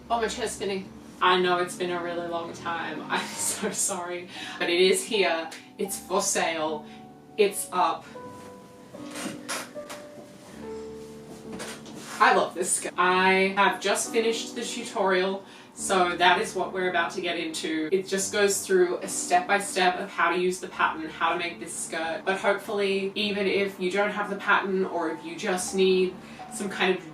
Oh, my chair's spinning. I know it's been a really long time. I'm so sorry. But it is here. It's for sale. It's up. I love this skirt. I have just finished the tutorial, so that is what we're about to get into. It just goes through a step-by-step of how to use the pattern, how to make this skirt. But hopefully, even if you don't have the pattern or if you just need some kind of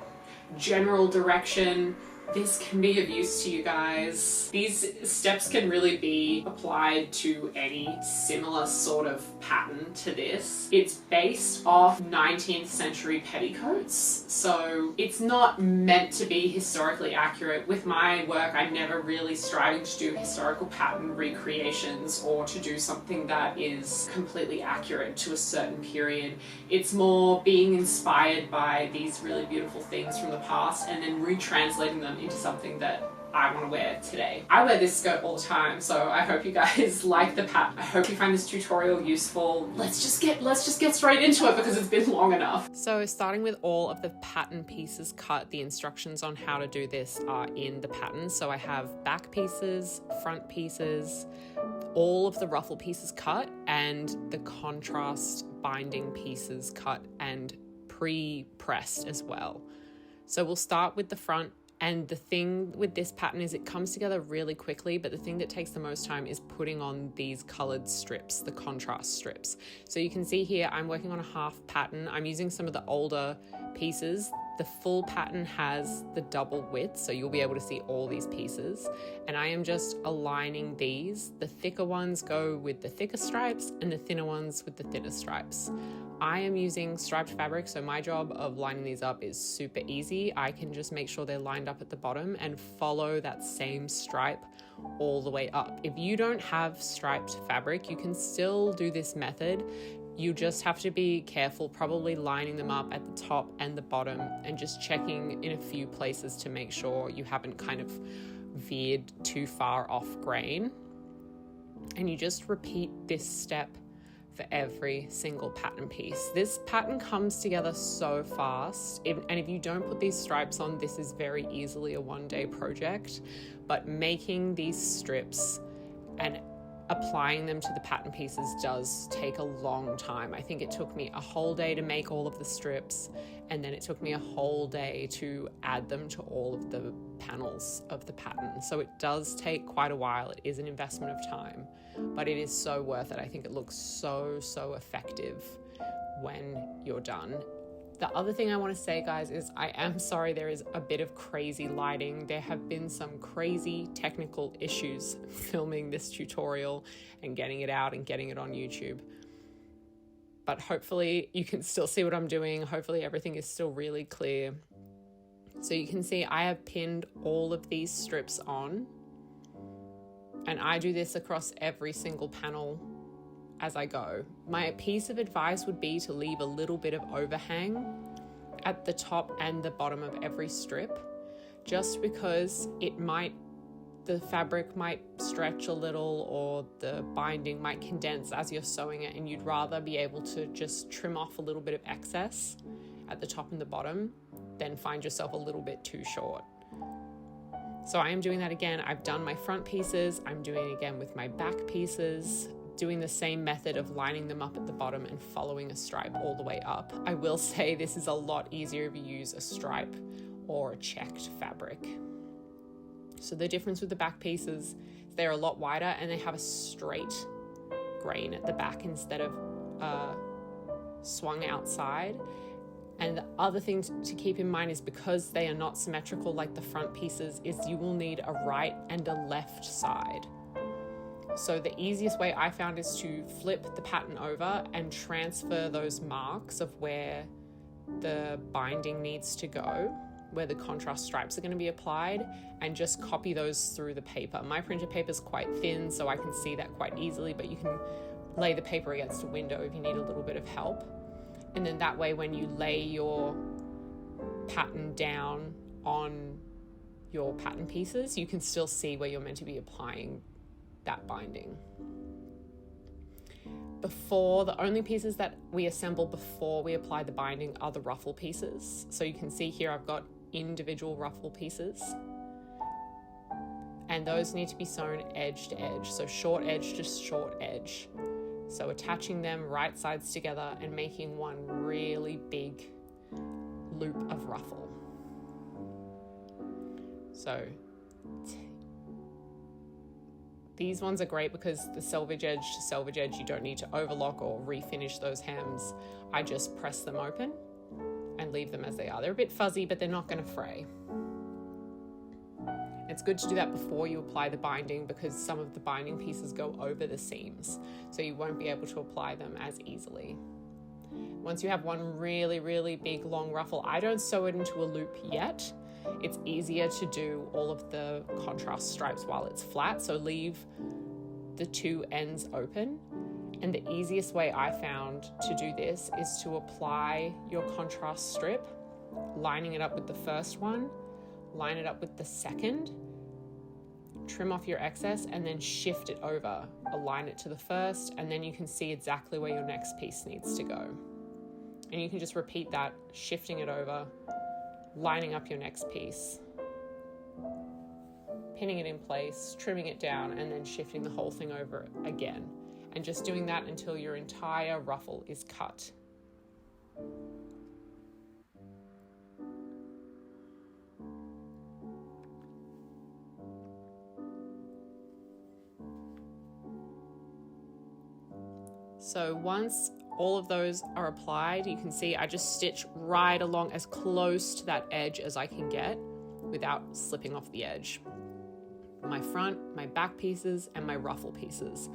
general direction, this can be of use to you guys. These steps can really be applied to any similar sort of pattern to this. It's based off 19th century petticoats, so it's not meant to be historically accurate. With my work, I'm never really striving to do historical pattern recreations or to do something that is completely accurate to a certain period. It's more being inspired by these really beautiful things from the past and then retranslating them into something that I want to wear today. I wear this skirt all the time, so I hope you guys like the pattern. I hope you find this tutorial useful. Let's just get straight into it because it's been long enough. So starting with all of the pattern pieces cut, the instructions on how to do this are in the pattern. So I have back pieces, front pieces, all of the ruffle pieces cut, and the contrast binding pieces cut and pre-pressed as well. So we'll start with the front. And the thing with this pattern is it comes together really quickly, but the thing that takes the most time is putting on these colored strips, the contrast strips. So you can see here, I'm working on a half pattern. I'm using some of the older pieces. The full pattern has the double width, so you'll be able to see all these pieces. And I am just aligning these. The thicker ones go with the thicker stripes and the thinner ones with the thinner stripes. I am using striped fabric, so my job of lining these up is super easy. I can just make sure they're lined up at the bottom and follow that same stripe all the way up. If you don't have striped fabric, you can still do this method. You just have to be careful, probably lining them up at the top and the bottom and just checking in a few places to make sure you haven't kind of veered too far off grain. And you just repeat this step for every single pattern piece. This pattern comes together so fast, and if you don't put these stripes on, this is very easily a one-day project. But making these strips and applying them to the pattern pieces does take a long time. I think it took me a whole day to make all of the strips, and then it took me a whole day to add them to all of the panels of the pattern. So it does take quite a while. It is an investment of time, but it is so worth it. I think it looks so effective when you're done. The other thing I want to say, guys, is I am sorry there is a bit of crazy lighting. There have been some crazy technical issues filming this tutorial and getting it out and getting it on YouTube. But hopefully you can still see what I'm doing. Hopefully everything is still really clear. So you can see I have pinned all of these strips on, and I do this across every single panel as I go. My piece of advice would be to leave a little bit of overhang at the top and the bottom of every strip, just because the fabric might stretch a little or the binding might condense as you're sewing it, and you'd rather be able to just trim off a little bit of excess at the top and the bottom than find yourself a little bit too short. So I am doing that again. I've done my front pieces. I'm doing it again with my back pieces, doing the same method of lining them up at the bottom and following a stripe all the way up. I will say this is a lot easier if you use a stripe or a checked fabric. So the difference with the back pieces, they're a lot wider and they have a straight grain at the back instead of swung outside. And the other thing to keep in mind is because they are not symmetrical like the front pieces, is you will need a right and a left side. So the easiest way I found is to flip the pattern over and transfer those marks of where the binding needs to go, where the contrast stripes are going to be applied, and just copy those through the paper. My printer paper is quite thin, so I can see that quite easily, but you can lay the paper against a window if you need a little bit of help. And then that way, when you lay your pattern down on your pattern pieces, you can still see where you're meant to be applying that binding. The only pieces that we assemble before we apply the binding are the ruffle pieces. So you can see here I've got individual ruffle pieces, and those need to be sewn edge to edge, so short edge to short edge. So attaching them right sides together and making one really big loop of ruffle. So these ones are great because the selvage edge to selvage edge, you don't need to overlock or refinish those hems. I just press them open and leave them as they are. They're a bit fuzzy, but they're not going to fray. It's good to do that before you apply the binding because some of the binding pieces go over the seams, so you won't be able to apply them as easily. Once you have one really, really big long ruffle, I don't sew it into a loop yet. It's easier to do all of the contrast stripes while it's flat, so leave the two ends open. And the easiest way I found to do this is to apply your contrast strip, lining it up with the first one, line it up with the second, trim off your excess, and then shift it over. Align it to the first, and then you can see exactly where your next piece needs to go. And you can just repeat that, shifting it over, lining up your next piece, pinning it in place, trimming it down, and then shifting the whole thing over again. And just doing that until your entire ruffle is cut. So once all of those are applied, you can see I just stitch right along as close to that edge as I can get without slipping off the edge. My front, my back pieces, and my ruffle pieces.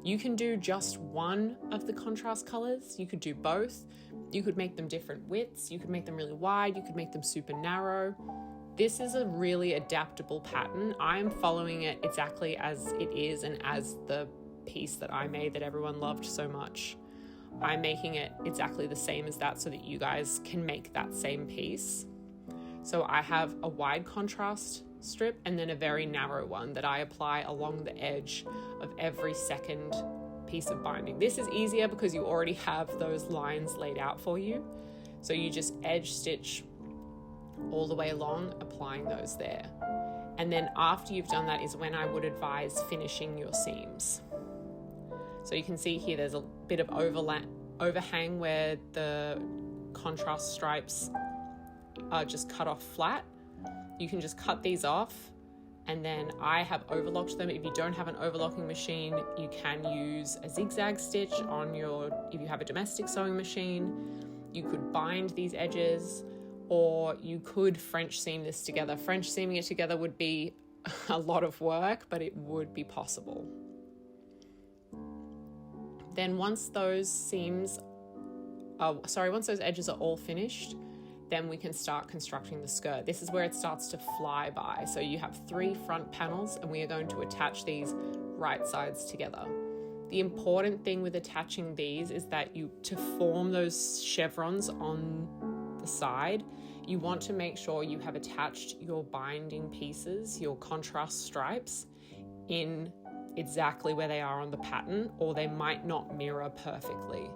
You can do just one of the contrast colors. You could do both. You could make them different widths. You could make them really wide. You could make them super narrow. This is a really adaptable pattern. I'm following it exactly as it is and as the piece that I made that everyone loved so much. I'm making it exactly the same as that so that you guys can make that same piece. So I have a wide contrast strip and then a very narrow one that I apply along the edge of every second piece of binding. This is easier because you already have those lines laid out for you. So you just edge stitch all the way along, applying those there. And then after you've done that is when I would advise finishing your seams. So you can see here there's a bit of overhang where the contrast stripes are just cut off flat. You can just cut these off, and then I have overlocked them. If you don't have an overlocking machine, you can use a zigzag stitch if you have a domestic sewing machine. You could bind these edges, or you could French seam this together. French seaming it together would be a lot of work, but it would be possible. Then once those edges are all finished, then we can start constructing the skirt. This is where it starts to fly by. So you have 3 front panels and we are going to attach these right sides together. The important thing with attaching these is that to form those chevrons on the side, you want to make sure you have attached your binding pieces, your contrast stripes, in exactly where they are on the pattern, or they might not mirror perfectly.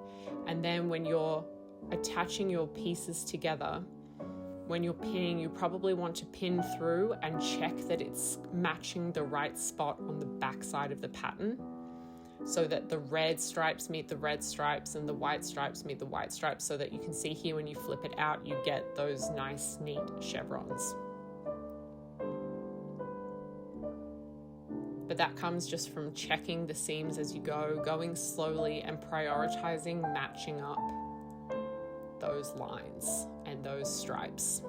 And then when you're attaching your pieces together, when you're pinning, you probably want to pin through and check that it's matching the right spot on the back side of the pattern, so that the red stripes meet the red stripes and the white stripes meet the white stripes, so that you can see here when you flip it out, you get those nice, neat chevrons. But that comes just from checking the seams as you go, going slowly and prioritizing matching up those lines and those stripes.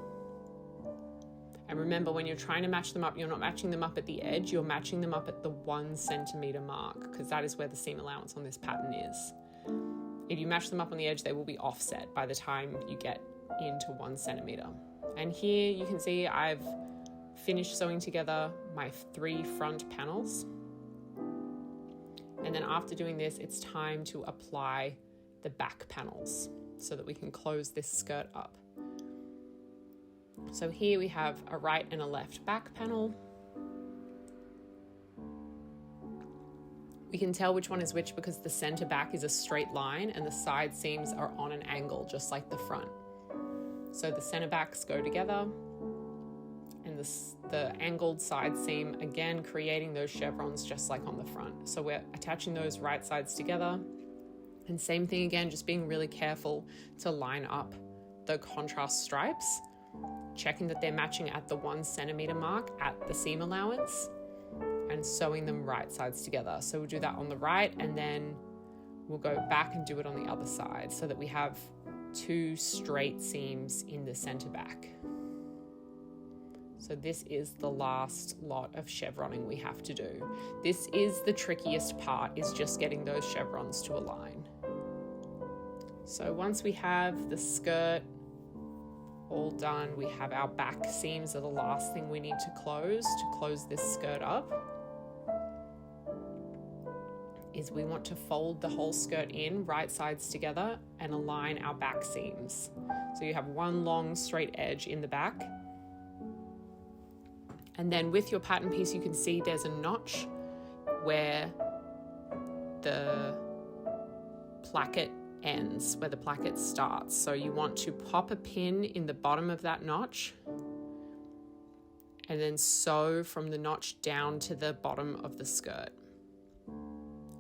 And remember, when you're trying to match them up, you're not matching them up at the edge, you're matching them up at the 1 centimeter mark, because that is where the seam allowance on this pattern is. If you match them up on the edge, they will be offset by the time you get into 1 centimeter. And here you can see I've finished sewing together my 3 front panels. And then after doing this, it's time to apply the back panels so that we can close this skirt up. So here we have a right and a left back panel. We can tell which one is which because the center back is a straight line and the side seams are on an angle, just like the front. So the center backs go together. and the angled side seam, again creating those chevrons just like on the front. So we're attaching those right sides together, and same thing again, just being really careful to line up the contrast stripes, checking that they're matching at the 1 centimeter mark at the seam allowance, and sewing them right sides together. So we'll do that on the right, and then we'll go back and do it on the other side so that we have 2 straight seams in the center back. So this is the last lot of chevroning we have to do. This is the trickiest part, is just getting those chevrons to align. So once we have the skirt all done, we have our back seams are the last thing we need to close this skirt up. Is we want to fold the whole skirt in right sides together and align our back seams. So you have one long straight edge in the back. And then with your pattern piece, you can see there's a notch where the placket ends, where the placket starts. So you want to pop a pin in the bottom of that notch and then sew from the notch down to the bottom of the skirt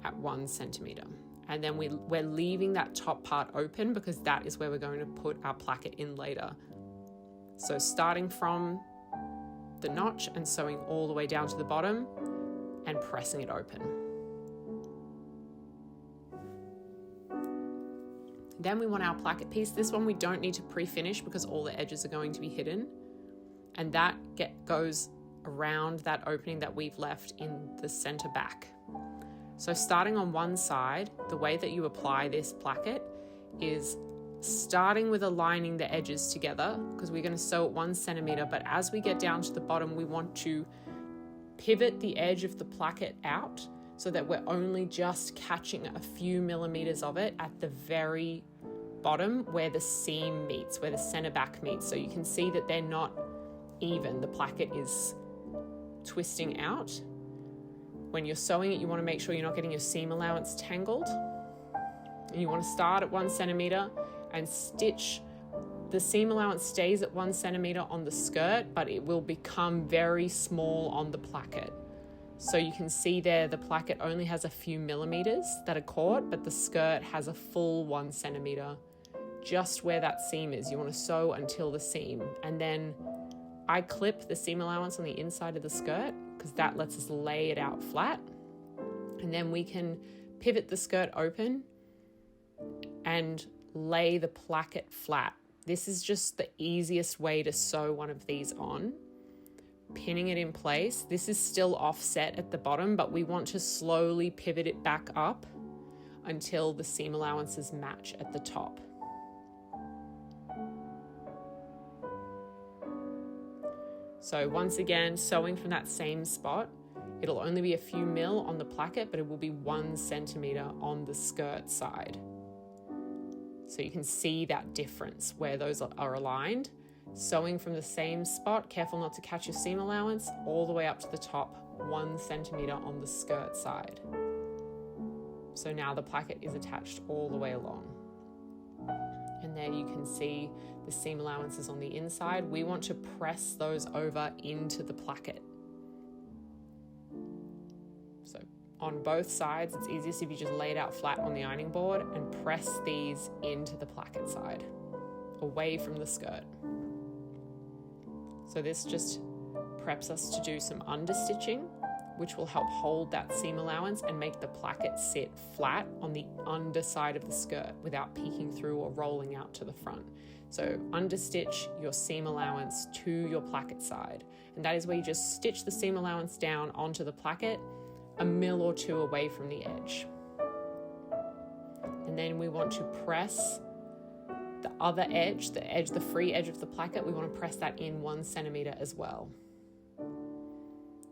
at 1 centimeter. And then we're leaving that top part open because that is where we're going to put our placket in later. So starting from the notch and sewing all the way down to the bottom and pressing it open. Then we want our placket piece. This one we don't need to pre-finish because all the edges are going to be hidden. And that goes around that opening that we've left in the center back. So starting on one side, the way that you apply this placket is starting with aligning the edges together, because we're going to sew at 1 centimeter, but as we get down to the bottom, we want to pivot the edge of the placket out so that we're only just catching a few millimeters of it at the very bottom where the seam meets, where the center back meets. So you can see that they're not even. The placket is twisting out. When you're sewing it, you want to make sure you're not getting your seam allowance tangled. And you want to start at 1 centimeter and stitch. The seam allowance stays at 1 centimeter on the skirt, but it will become very small on the placket. So you can see there the placket only has a few millimeters that are caught, but the skirt has a full 1 centimeter just where that seam is. You want to sew until the seam. And then I clip the seam allowance on the inside of the skirt because that lets us lay it out flat. And then we can pivot the skirt open and lay the placket flat. This is just the easiest way to sew one of these on. Pinning it in place. This is still offset at the bottom, but we want to slowly pivot it back up until the seam allowances match at the top. So once again, sewing from that same spot, it'll only be a few mil on the placket, but it will be 1 centimeter on the skirt side. So you can see that difference where those are aligned. Sewing from the same spot, careful not to catch your seam allowance, all the way up to the top, 1 centimeter on the skirt side. So now the placket is attached all the way along. And there you can see the seam allowances on the inside. We want to press those over into the placket. So on both sides, it's easiest if you just lay it out flat on the ironing board and press these into the placket side, away from the skirt. So this just preps us to do some understitching, which will help hold that seam allowance and make the placket sit flat on the underside of the skirt without peeking through or rolling out to the front. So understitch your seam allowance to your placket side. And that is where you just stitch the seam allowance down onto the placket, a mil or two away from the edge. And then we want to press the other edge, the free edge of the placket, we want to press that in 1 centimeter as well.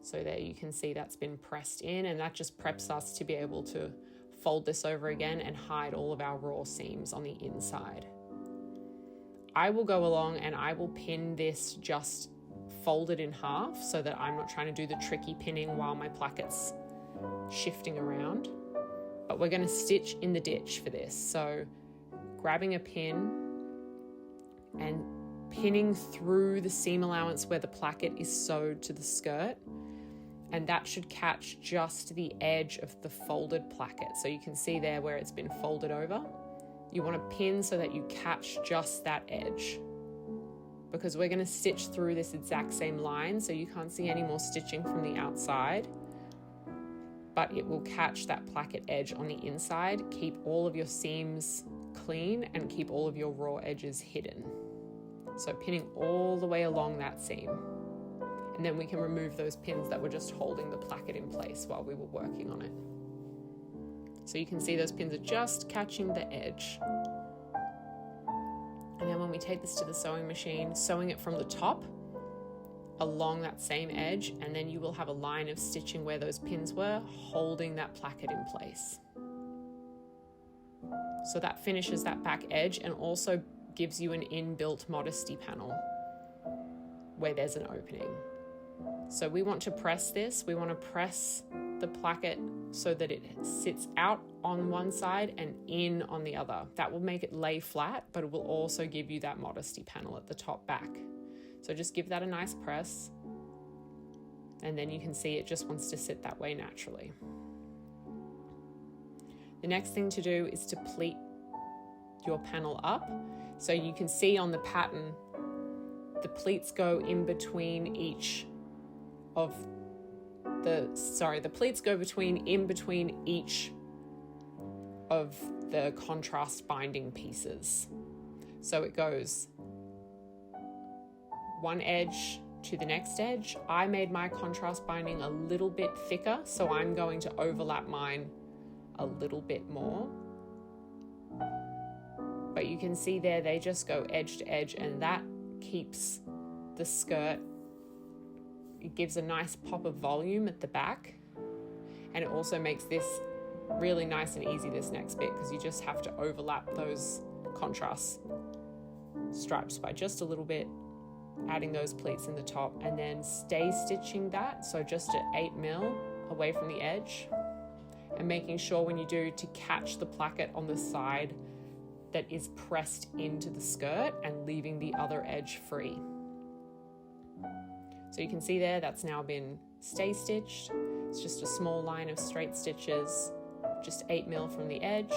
So there you can see that's been pressed in, and that just preps us to be able to fold this over again and hide all of our raw seams on the inside. I will go along and I will pin this just folded in half so that I'm not trying to do the tricky pinning while my placket's shifting around. But we're going to stitch in the ditch for this. So grabbing a pin and pinning through the seam allowance where the placket is sewed to the skirt, and that should catch just the edge of the folded placket. So you can see there where it's been folded over. You want to pin so that you catch just that edge, because we're going to stitch through this exact same line, so you can't see any more stitching from the outside, but it will catch that placket edge on the inside, keep all of your seams clean and keep all of your raw edges hidden. So pinning all the way along that seam. And then we can remove those pins that were just holding the placket in place while we were working on it. So you can see those pins are just catching the edge. And then when we take this to the sewing machine, sewing it from the top along that same edge, and then you will have a line of stitching where those pins were, holding that placket in place. So that finishes that back edge and also gives you an inbuilt modesty panel where there's an opening. So we want to press this. We want to press the placket so that it sits out on one side and in on the other. That will make it lay flat, but it will also give you that modesty panel at the top back. So just give that a nice press, and then you can see it just wants to sit that way naturally. The next thing to do is to pleat your panel up. So you can see on the pattern, the pleats go in between each of the pleats go in between each of the contrast binding pieces. So it goes one edge to the next edge. I made my contrast binding a little bit thicker, so I'm going to overlap mine a little bit more. But you can see there, they just go edge to edge, and that keeps the skirt, it gives a nice pop of volume at the back, and it also makes this really nice and easy, this next bit, because you just have to overlap those contrast stripes by just a little bit, adding those pleats in the top, and then stay stitching that, so just at 8mm away from the edge, and making sure when you do to catch the placket on the side that is pressed into the skirt and leaving the other edge free. So you can see there, that's now been stay stitched. It's just a small line of straight stitches, just 8mm from the edge,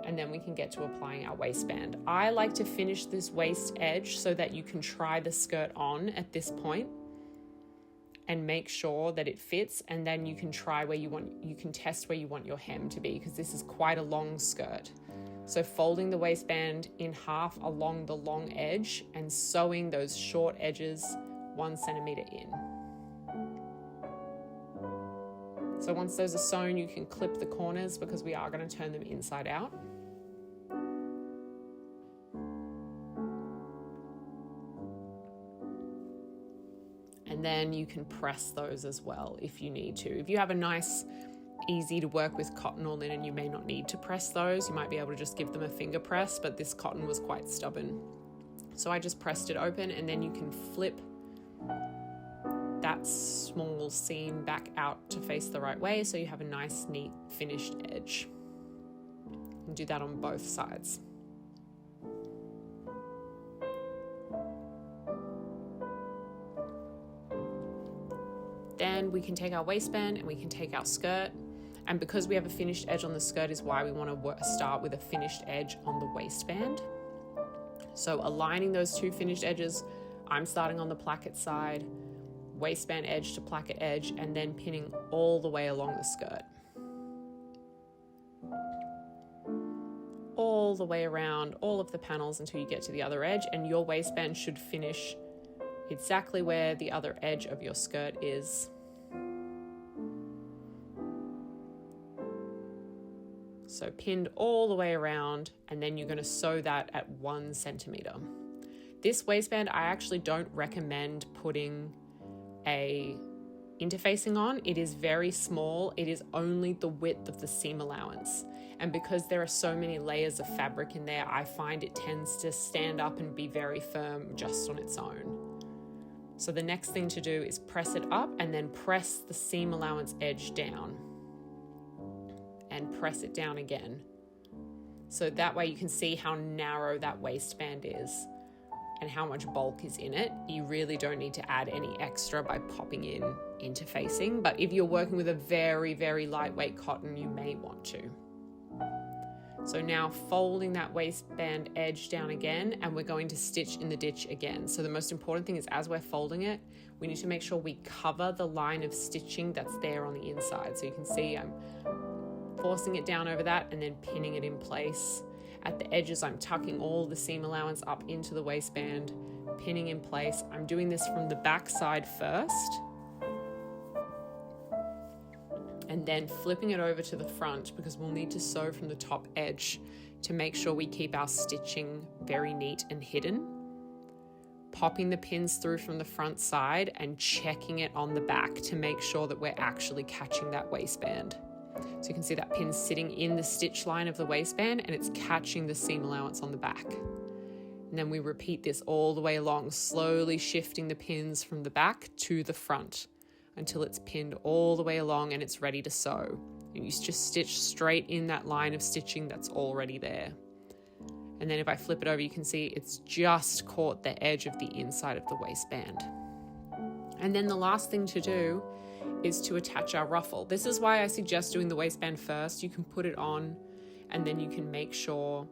and then we can get to applying our waistband. I like to finish this waist edge so that you can try the skirt on at this point and make sure that it fits, and then you can try where you can test where you want your hem to be, because this is quite a long skirt. So folding the waistband in half along the long edge and sewing those short edges 1 centimeter in. So once those are sewn, you can clip the corners, because we are going to turn them inside out. And then you can press those as well if you need to. If you have a nice, easy to work with cotton or linen, you may not need to press those. You might be able to just give them a finger press, but this cotton was quite stubborn. So I just pressed it open, and then you can flip that small seam back out to face the right way, so you have a nice, neat, finished edge. And do that on both sides. Then we can take our waistband and we can take our skirt, and because we have a finished edge on the skirt is why we want to start with a finished edge on the waistband. So aligning those two finished edges, I'm starting on the placket side, waistband edge to placket edge, and then pinning all the way along the skirt. All the way around all of the panels until you get to the other edge, and your waistband should finish exactly where the other edge of your skirt is. So pinned all the way around, and then you're going to sew that at 1 centimeter. This waistband, I actually don't recommend putting a interfacing on. It is very small. It is only the width of the seam allowance. And because there are so many layers of fabric in there, I find it tends to stand up and be very firm just on its own. So the next thing to do is press it up and then press the seam allowance edge down and press it down again. So that way you can see how narrow that waistband is. and how much bulk is in it. You really don't need to add any extra by popping in interfacing, but if you're working with a very, very lightweight cotton, you may want to. So now folding that waistband edge down again, and we're going to stitch in the ditch again. So the most important thing is, as we're folding it, we need to make sure we cover the line of stitching that's there on the inside. So you can see I'm forcing it down over that and then pinning it in place. At the edges, I'm tucking all the seam allowance up into the waistband, pinning in place. I'm doing this from the back side first, and then flipping it over to the front, because we'll need to sew from the top edge to make sure we keep our stitching very neat and hidden. Popping the pins through from the front side and checking it on the back to make sure that we're actually catching that waistband. So you can see that pin sitting in the stitch line of the waistband and it's catching the seam allowance on the back. And then we repeat this all the way along, slowly shifting the pins from the back to the front until it's pinned all the way along and it's ready to sew. And you just stitch straight in that line of stitching that's already there. And then if I flip it over, you can see it's just caught the edge of the inside of the waistband. And then the last thing to do is to attach our ruffle. This is why I suggest doing the waistband first. You can put it on and then you can make sure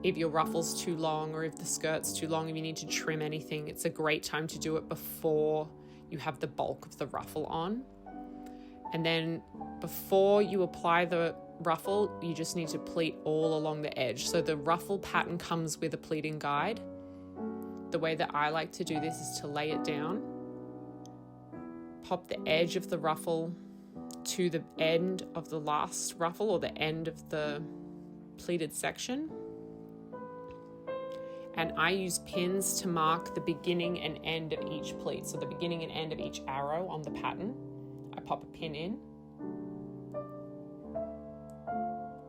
if your ruffle's too long or if the skirt's too long, if you need to trim anything, it's a great time to do it before you have the bulk of the ruffle on. And then before you apply the ruffle, you just need to pleat all along the edge. So the ruffle pattern comes with a pleating guide. The way that I like to do this is to lay it down, pop the edge of the ruffle to the end of the last ruffle or the end of the pleated section. And I use pins to mark the beginning and end of each pleat. So the beginning and end of each arrow on the pattern, I pop a pin in.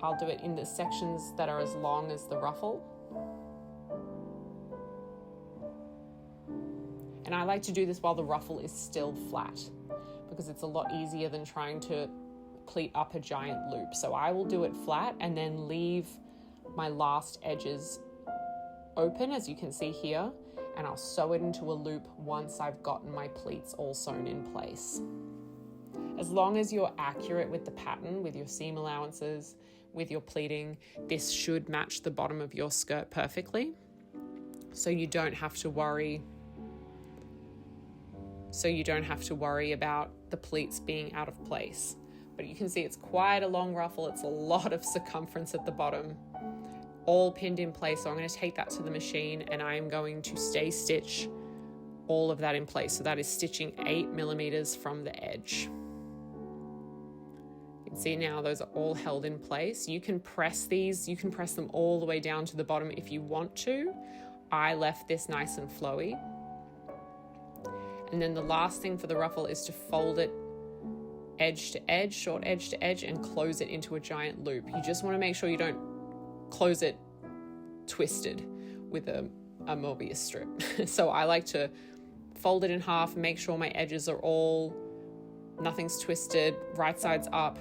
I'll do it in the sections that are as long as the ruffle. And I like to do this while the ruffle is still flat, because it's a lot easier than trying to pleat up a giant loop. So I will do it flat and then leave my last edges open, as you can see here, and I'll sew it into a loop once I've gotten my pleats all sewn in place. As long as you're accurate with the pattern, with your seam allowances, with your pleating, this should match the bottom of your skirt perfectly. So you don't have to worry about the pleats being out of place. But you can see it's quite a long ruffle. It's a lot of circumference at the bottom, all pinned in place. So I'm going to take that to the machine and I'm going to stay stitch all of that in place. So that is stitching 8 millimeters from the edge. You can see now those are all held in place. You can press these, you can press them all the way down to the bottom if you want to. I left this nice and flowy. And then the last thing for the ruffle is to fold it edge to edge, short edge to edge, and close it into a giant loop. You just want to make sure you don't close it twisted with a Mobius strip. So I like to fold it in half, make sure my edges are nothing's twisted, right side's up,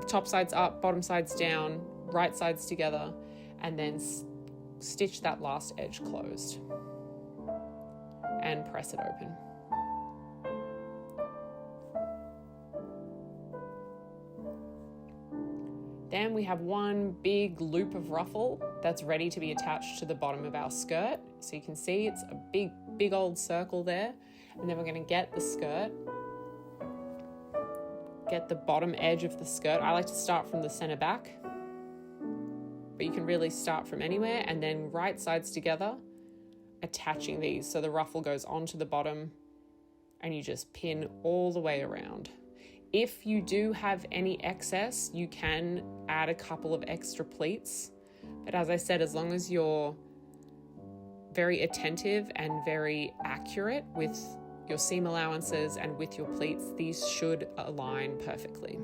top side's up, bottom side's down, right side's together, and then stitch that last edge closed and press it open. Then we have one big loop of ruffle that's ready to be attached to the bottom of our skirt. So you can see it's a big old circle there. And then we're going to get the skirt, get the bottom edge of the skirt. I like to start from the center back, but you can really start from anywhere, and then right sides together, attaching these. So the ruffle goes onto the bottom and you just pin all the way around. If you do have any excess, you can add a couple of extra pleats. But as I said, as long as you're very attentive and very accurate with your seam allowances and with your pleats, these should align perfectly.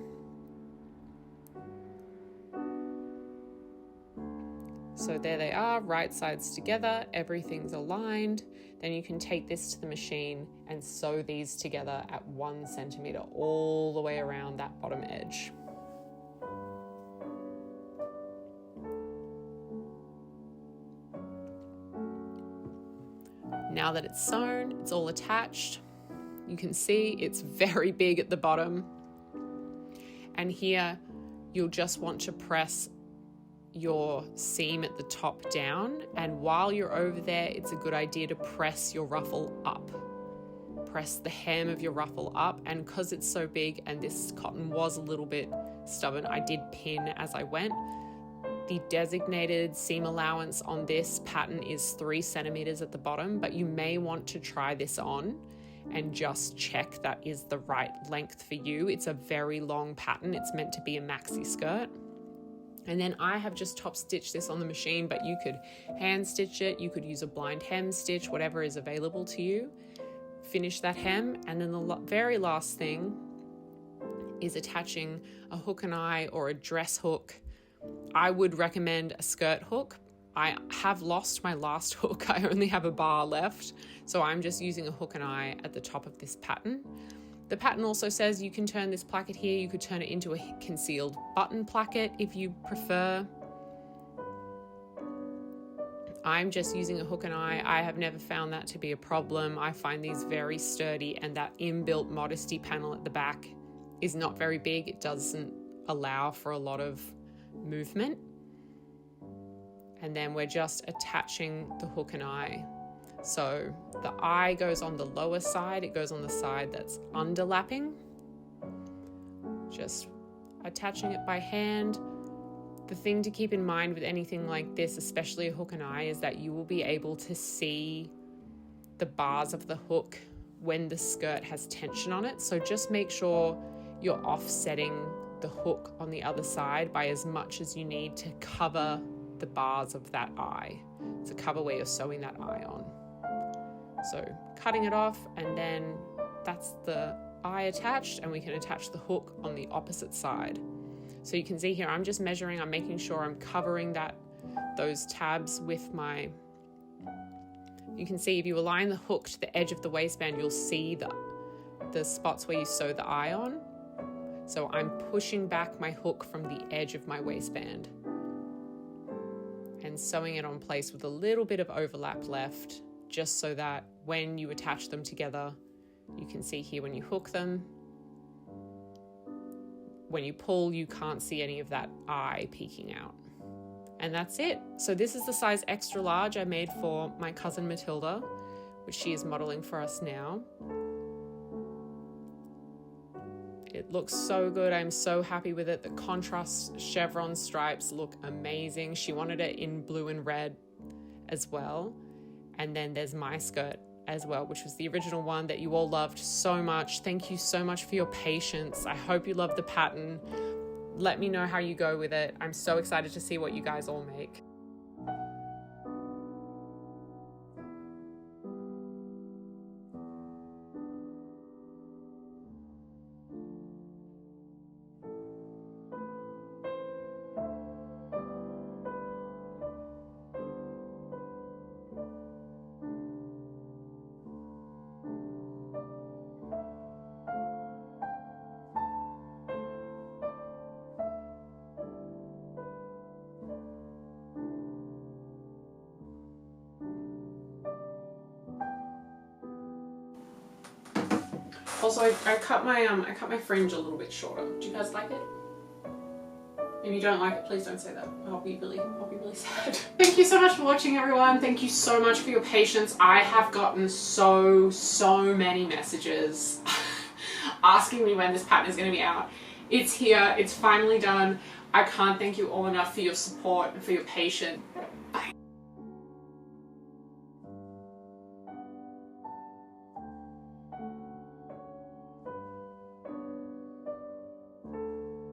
So there they are, right sides together, everything's aligned. Then you can take this to the machine and sew these together at 1 centimeter all the way around that bottom edge. Now that it's sewn, it's all attached. You can see it's very big at the bottom. And here you'll just want to press your seam at the top down, and while you're over there, it's a good idea to press your ruffle up. Press the hem of your ruffle up, and because it's so big and this cotton was a little bit stubborn, I did pin as I went. The designated seam allowance on this pattern is 3 centimeters at the bottom, but you may want to try this on and just check that is the right length for you. It's a very long pattern. It's meant to be a maxi skirt. And then I have just top stitched this on the machine, but you could hand stitch it. You could use a blind hem stitch, whatever is available to you. Finish that hem. And then the very last thing is attaching a hook and eye or a dress hook. I would recommend a skirt hook. I have lost my last hook. I only have a bar left. So I'm just using a hook and eye at the top of this pattern. The pattern also says you can turn this placket here, you could turn it into a concealed button placket if you prefer. I'm just using a hook and eye. I have never found that to be a problem. I find these very sturdy, and that inbuilt modesty panel at the back is not very big. It doesn't allow for a lot of movement. And then we're just attaching the hook and eye. So the eye goes on the lower side, it goes on the side that's underlapping. Just attaching it by hand. The thing to keep in mind with anything like this, especially a hook and eye, is that you will be able to see the bars of the hook when the skirt has tension on it. So just make sure you're offsetting the hook on the other side by as much as you need to cover the bars of that eye, to cover where you're sewing that eye on. So cutting it off, and then that's the eye attached, and we can attach the hook on the opposite side. So you can see here, I'm just measuring, I'm making sure I'm covering those tabs with my, you can see if you align the hook to the edge of the waistband, you'll see the spots where you sew the eye on. So I'm pushing back my hook from the edge of my waistband and sewing it on place with a little bit of overlap left, just so that when you attach them together, you can see here when you hook them, when you pull, you can't see any of that eye peeking out. And that's it. So this is the size extra large I made for my cousin Matilda, which she is modeling for us now. It looks so good. I'm so happy with it. The contrast chevron stripes look amazing. She wanted it in blue and red as well. And then there's my skirt as well, which was the original one that you all loved so much. Thank you so much for your patience. I hope you love the pattern. Let me know how you go with it. I'm so excited to see what you guys all make. Also, I cut my fringe a little bit shorter. Do you guys like it? If you don't like it, please don't say that. I'll be really sad. Thank you so much for watching, everyone. Thank you so much for your patience. I have gotten so many messages asking me when this pattern is going to be out. It's here. It's finally done. I can't thank you all enough for your support and for your patience.